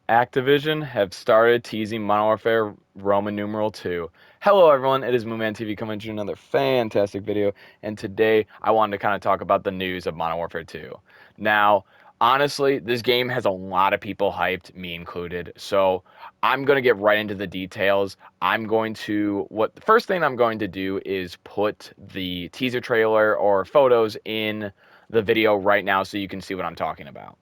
Activision have started teasing Modern Warfare Roman numeral 2. Hello everyone, it is Moonman TV coming to you another fantastic video, and today I wanted to kind of talk about the news of Modern Warfare 2. Now, honestly, this game has a lot of people hyped, me included, so I'm going to get right into the details. The first thing I'm going to do is put the teaser trailer or photos in the video right now so you can see what I'm talking about.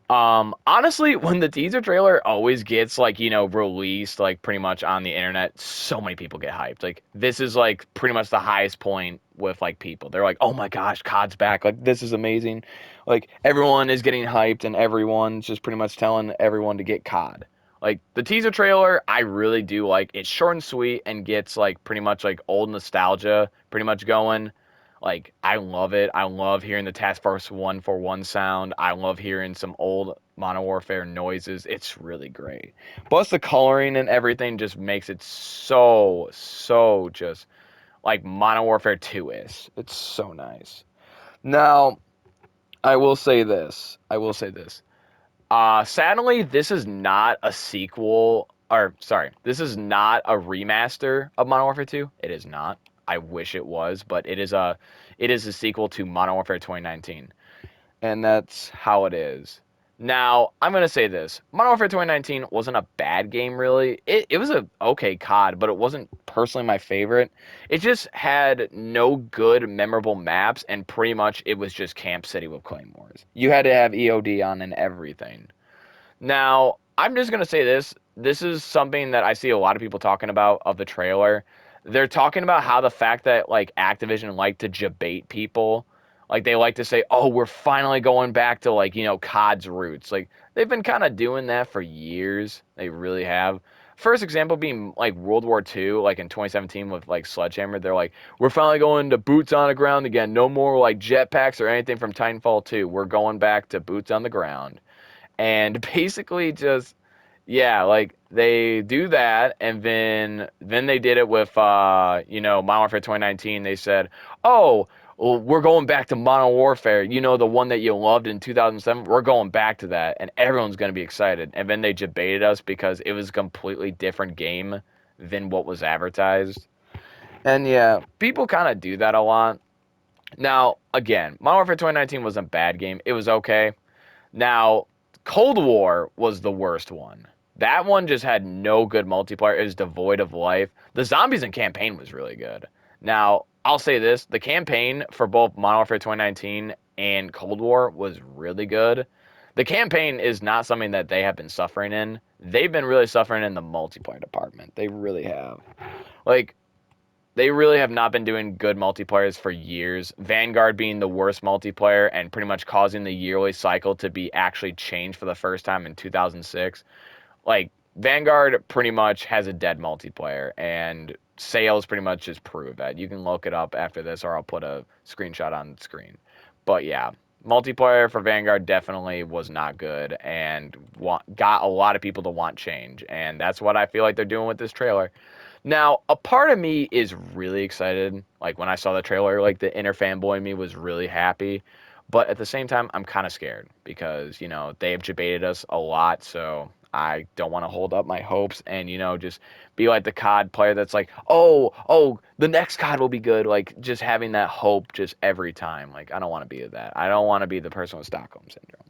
Honestly, when the teaser trailer always gets released pretty much on the internet, so many people get hyped. Like this is like pretty much the highest point with like people. They're like, "Oh my gosh, COD's back. Like this is amazing." Like everyone is getting hyped and everyone's just pretty much telling everyone to get COD. Like the teaser trailer, I really do like. It's short and sweet and gets like pretty much like old nostalgia pretty much going. Like, I love it. I love hearing the Task Force 141 sound. I love hearing some old Modern Warfare noises. It's really great. Plus, the coloring and everything just makes it so just like Modern Warfare 2 is. It's so nice. Now, I will say this. Sadly, this is not a sequel, or sorry, this is not a remaster of Modern Warfare 2. It is not. I wish it was, but it is a sequel to Modern Warfare 2019, and that's how it is. Now, I'm gonna say this: Modern Warfare 2019 wasn't a bad game, really. It was a okay COD, but it wasn't personally my favorite. It just had no good, memorable maps, and pretty much it was just Camp City with claymores. You had to have EOD on and everything. Now, I'm just going to say this. This is something that I see a lot of people talking about of the trailer. They're talking about how the fact that like Activision like to debate people, like they like to say, "Oh, we're finally going back to COD's roots." Like they've been kind of doing that for years. They really have. First example being like World War II, like in 2017 with like Sledgehammer. They're like, "We're finally going to boots on the ground again. No more like jetpacks or anything from Titanfall 2. We're going back to boots on the ground." And basically just like they do that, and then they did it with Modern Warfare 2019. They said, "Oh, well, we're going back to Modern Warfare, the one that you loved in 2007. We're going back to that, and everyone's going to be excited." And then they debated us because it was a completely different game than what was advertised. And yeah, people kind of do that a lot. Now, again, Modern Warfare 2019 wasn't a bad game. It was okay. Now, Cold War was the worst one. That one just had no good multiplayer. It was devoid of life. The zombies and campaign was really good. Now, I'll say this. The campaign for both Modern Warfare 2019 and Cold War was really good. The campaign is not something that they have been suffering in. They've been really suffering in the multiplayer department. They really have. Like, they really have not been doing good multiplayers for years. Vanguard being the worst multiplayer and pretty much causing the yearly cycle to be actually changed for the first time in 2006. Like, Vanguard pretty much has a dead multiplayer, and sales pretty much just prove that. You can look it up after this, or I'll put a screenshot on the screen. But yeah, multiplayer for Vanguard definitely was not good and got a lot of people to want change. And that's what I feel like they're doing with this trailer. Now, a part of me is really excited. Like when I saw the trailer, like the inner fanboy in me was really happy. But at the same time, I'm kind of scared because, they have debated us a lot. So I don't want to hold up my hopes and, just be like the COD player that's like, oh, the next COD will be good. Like just having that hope just every time. Like I don't want to be that. I don't want to be the person with Stockholm Syndrome.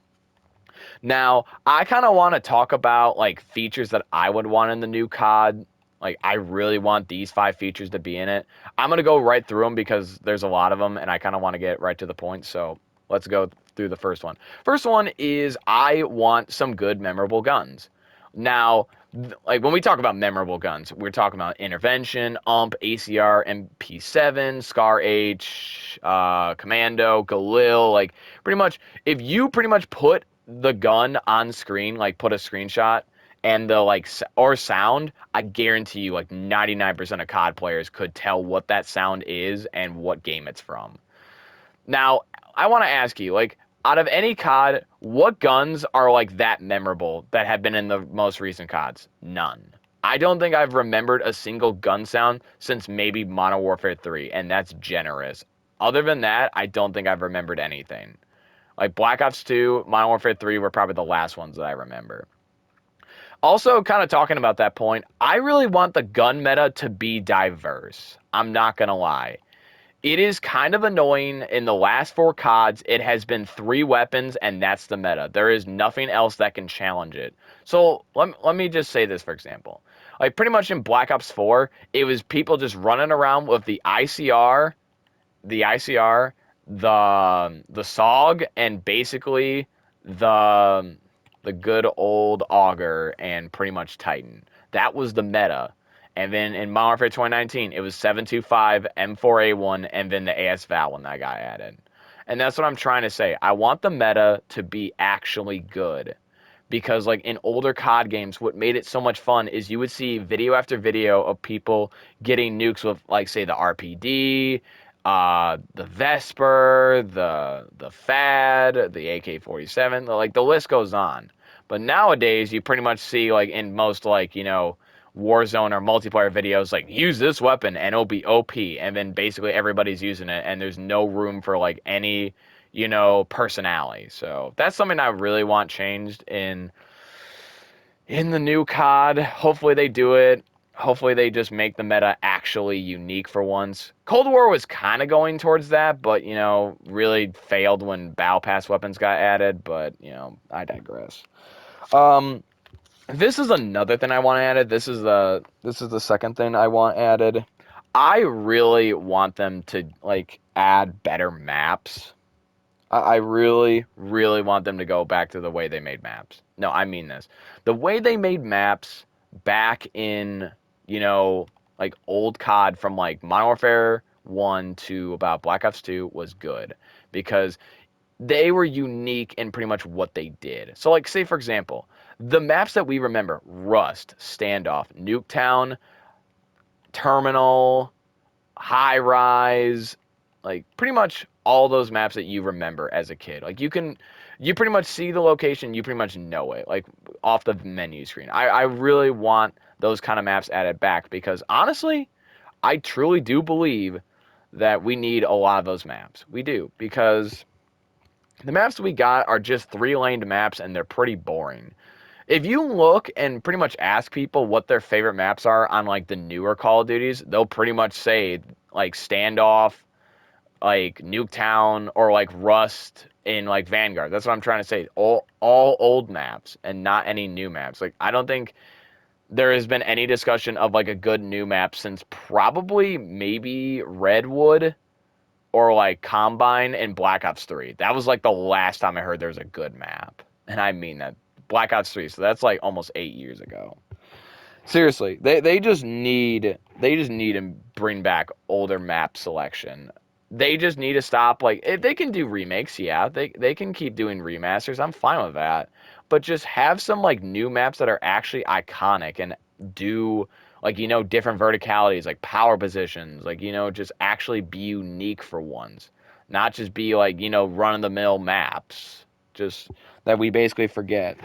Now, I kind of want to talk about like features that I would want in the new COD. Like, I really want these 5 features to be in it. I'm going to go right through them because there's a lot of them and I kind of want to get right to the point. So let's go through the first one. First one is I want some good, memorable guns. Now, like when we talk about memorable guns, we're talking about Intervention, ACR, MP7, Scar H, Commando, Galil. Like, pretty much, if you pretty much put the gun on screen, like put a screenshot and the or sound, I guarantee you like 99% of COD players could tell what that sound is and what game it's from. Now, I want to ask you, like, out of any COD, what guns are like that memorable that have been in the most recent CODs? None. I don't think I've remembered a single gun sound since maybe Modern Warfare 3, and that's generous. Other than that, I don't think I've remembered anything. Like Black Ops 2, Modern Warfare 3 were probably the last ones that I remember. Also, kind of talking about that point, I really want the gun meta to be diverse. I'm not going to lie. It is kind of annoying. In the last 4 CODs, it has been 3 weapons, and that's the meta. There is nothing else that can challenge it. So let me just say this, for example. Like, pretty much in Black Ops 4, it was people just running around with the ICR, the SOG, and basically the good old Auger and pretty much Titan. That was the meta. And then in Modern Warfare 2019, it was 725, M4A1, and then the AS Val when that got added. And that's what I'm trying to say. I want the meta to be actually good. Because, like, in older COD games, what made it so much fun is you would see video after video of people getting nukes with, like, say, the RPD, the Vesper, the FAD, the AK-47, like, the list goes on. But nowadays, you pretty much see, like, in most, like, Warzone or multiplayer videos, like, use this weapon and it'll be OP, and then basically everybody's using it, and there's no room for, like, any personality. So that's something I really want changed in the new COD. Hopefully they do it. Hopefully they just make the meta actually unique for once. Cold War was kind of going towards that, but, really failed when Battle Pass weapons got added, but, I digress. This is another thing I want added. This is the second thing I want added. I really want them to, like, add better maps. I really, really want them to go back to the way they made maps. No, I mean this. The way they made maps back in, like, old COD from, like, Modern Warfare 1 to about Black Ops 2 was good. Because they were unique in pretty much what they did. So, like, say, for example, the maps that we remember, Rust, Standoff, Nuketown, Terminal, High Rise, like, pretty much all those maps that you remember as a kid. Like, you pretty much see the location, you pretty much know it, like, off the menu screen. I really want those kind of maps added back because, honestly, I truly do believe that we need a lot of those maps. We do, because the maps we got are just 3-laned maps, and they're pretty boring. If you look and pretty much ask people what their favorite maps are on, like, the newer Call of Duties, they'll pretty much say, like, Standoff, like, Nuketown, or, like, Rust in, like, Vanguard. That's what I'm trying to say. All old maps and not any new maps. Like, I don't think there has been any discussion of, like, a good new map since probably maybe Redwood or, like, Combine and Black Ops 3. That was, like, the last time I heard there was a good map. And I mean that. Black Ops 3, so that's, like, almost 8 years ago. Seriously, they just need to bring back older map selection. They just need to stop, like, if they can do remakes, yeah, they can keep doing remasters. I'm fine with that. But just have some, like, new maps that are actually iconic and do, like, different verticalities, like power positions, like, just actually be unique for once. Not just be, like, run-of-the-mill maps. Just that we basically forget.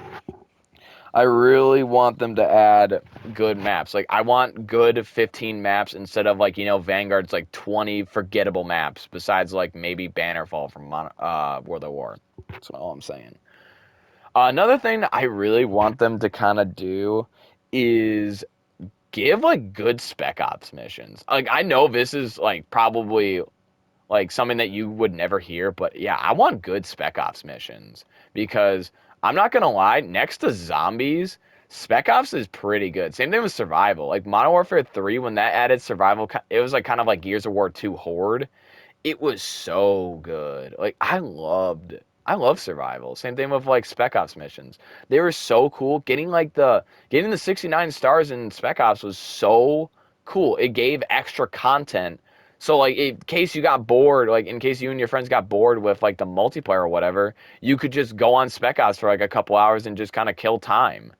I really want them to add good maps. Like, I want good 15 maps instead of, like, Vanguard's, like, 20 forgettable maps, besides, like, maybe Bannerfall from World of War. That's all I'm saying. Another thing I really want them to kind of do is give, like, good Spec Ops missions. Like, I know this is, like, probably, like, something that you would never hear, but yeah, I want good Spec Ops missions, because I'm not gonna lie, next to zombies, Spec Ops is pretty good. Same thing with survival. Like, Modern Warfare 3, when that added survival, it was, like, kind of like Gears of War 2 Horde. It was so good. Like, I love survival. Same thing with, like, Spec Ops missions. They were so cool. Getting the 69 stars in Spec Ops was so cool. It gave extra content. So, like, in case you got bored, like, in case you and your friends got bored with, like, the multiplayer or whatever, you could just go on Spec Ops for, like, a couple hours and just kind of kill time.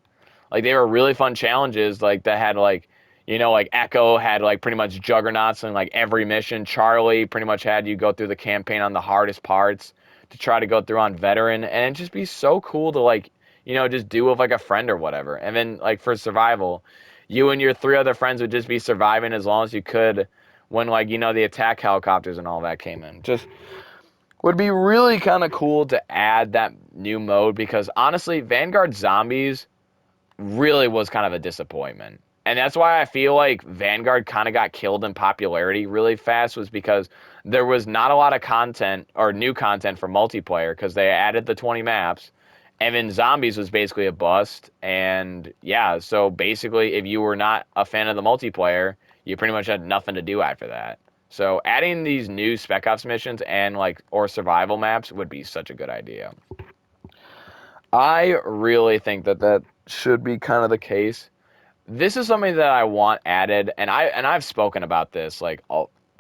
Like, they were really fun challenges, like, that had, like, like, Echo had, like, pretty much juggernauts in, like, every mission. Charlie pretty much had you go through the campaign on the hardest parts to try to go through on veteran, and it'd just be so cool to, like, just do with, like, a friend or whatever. And then, like, for survival, you and your 3 other friends would just be surviving as long as you could when, like, the attack helicopters and all that came in. Just Would be really kind of cool to add that new mode because honestly, Vanguard Zombies really was kind of a disappointment. And that's why I feel like Vanguard kind of got killed in popularity really fast was because there was not a lot of content or new content for multiplayer because they added the 20 maps. And then Zombies was basically a bust. And yeah, so basically if you were not a fan of the multiplayer, you pretty much had nothing to do after that. So adding these new Spec Ops missions and or survival maps would be such a good idea. I really think that should be kind of the case. This is something that I want added, and I've spoken about this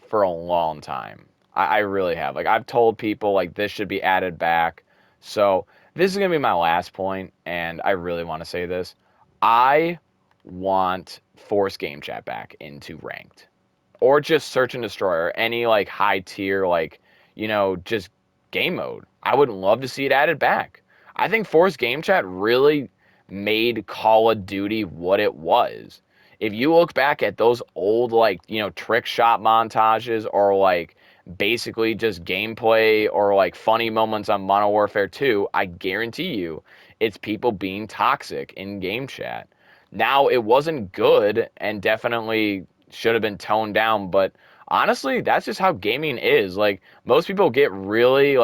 for a long time. I really have. Like I've told people like this should be added back. So this is gonna be my last point, and I really want to say this. I want Force Game Chat back into ranked, or just Search and Destroy, or any like high tier just game mode. I would love to see it added back. I think Force Game Chat really made Call of Duty what it was. If you look back at those old trick shot montages or basically just gameplay or funny moments on Modern Warfare 2, I guarantee you it's people being toxic in game chat. Now it wasn't good and definitely should have been toned down, but honestly, that's just how gaming is. Like most people get really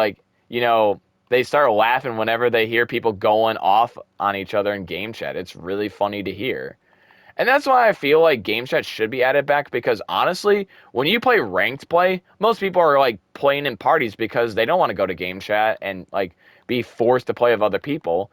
they start laughing whenever they hear people going off on each other in game chat. It's really funny to hear. And that's why I feel like game chat should be added back because honestly, when you play ranked play, most people are playing in parties because they don't want to go to game chat and be forced to play with other people.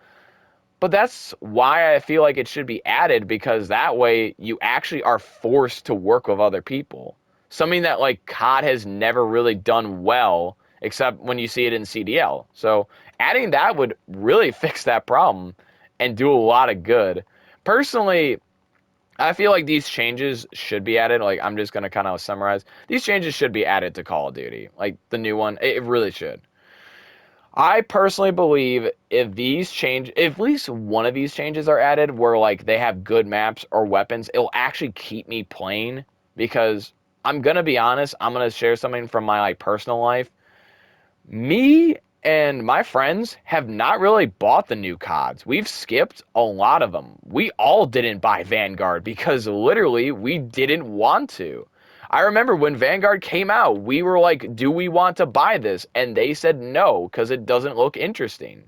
But that's why I feel like it should be added because that way you actually are forced to work with other people. Something that COD has never really done well except when you see it in CDL. So adding that would really fix that problem and do a lot of good. Personally, I feel like these changes should be added. Like I'm just going to kind of summarize. These changes should be added to Call of Duty. Like the new one, it really should. I personally believe if at least one of these changes are added where they have good maps or weapons, it'll actually keep me playing because I'm going to be honest, I'm going to share something from my personal life. Me and my friends have not really bought the new CODs. We've skipped a lot of them. We all didn't buy Vanguard because literally we didn't want to. I remember when Vanguard came out, we were like, do we want to buy this? And they said no, because it doesn't look interesting.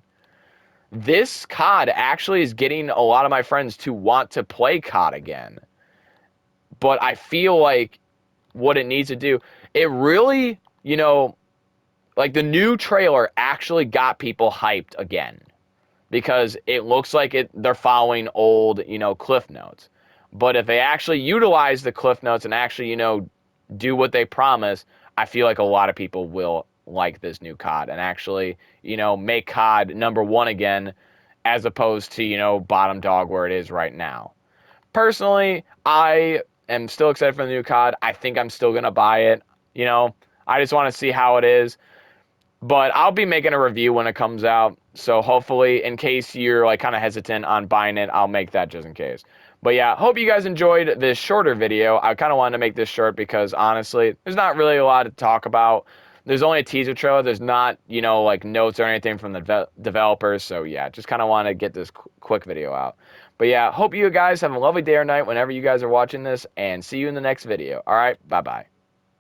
This COD actually is getting a lot of my friends to want to play COD again. But I feel like what it needs to do, it really, the new trailer actually got people hyped again. Because it looks like they're following old, Cliff Notes. But if they actually utilize the Cliff Notes and actually, do what they promise, I feel like a lot of people will like this new COD and actually, make COD number one again as opposed to, bottom dog where it is right now. Personally, I am still excited for the new COD. I think I'm still going to buy it. I just want to see how it is. But I'll be making a review when it comes out. So hopefully, in case you're kind of hesitant on buying it, I'll make that just in case. But yeah, hope you guys enjoyed this shorter video. I kind of wanted to make this short because honestly, there's not really a lot to talk about. There's only a teaser trailer. There's not, notes or anything from the developers. So yeah, just kind of want to get this quick video out. But yeah, hope you guys have a lovely day or night whenever you guys are watching this, and see you in the next video. All right, bye-bye.